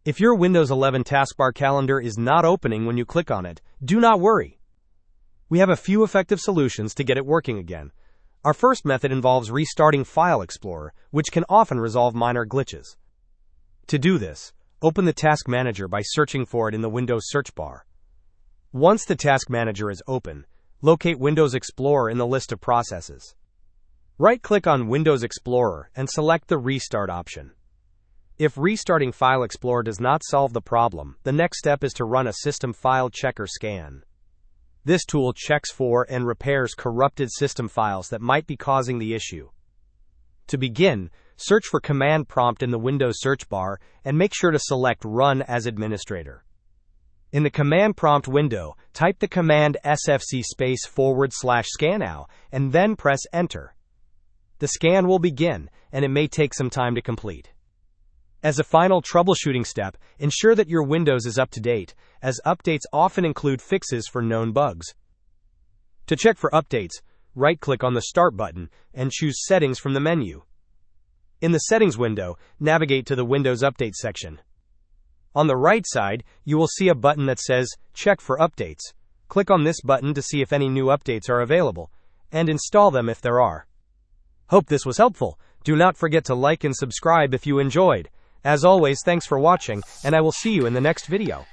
If your Windows 11 taskbar calendar is not opening when you click on it, do not worry. We have a few effective solutions to get it working again. Our first method involves restarting File Explorer, which can often resolve minor glitches. To do this, open the Task Manager by searching for it in the Windows search bar. Once the Task Manager is open, locate Windows Explorer in the list of processes. Right-click on Windows Explorer and select the Restart option. If restarting File Explorer does not solve the problem, the next step is to run a System File Checker scan. This tool checks for and repairs corrupted system files that might be causing the issue. To begin, search for Command Prompt in the Windows search bar and make sure to select Run as Administrator. In the Command Prompt window, type the command sfc:/scannow and then press Enter. The scan will begin, and it may take some time to complete. As a final troubleshooting step, ensure that your Windows is up to date, as updates often include fixes for known bugs. To check for updates, right-click on the Start button and choose Settings from the menu. In the Settings window, navigate to the Windows Update section. On the right side, you will see a button that says Check for Updates. Click on this button to see if any new updates are available, and install them if there are. Hope this was helpful. Do not forget to like and subscribe if you enjoyed. As always, thanks for watching, and I will see you in the next video.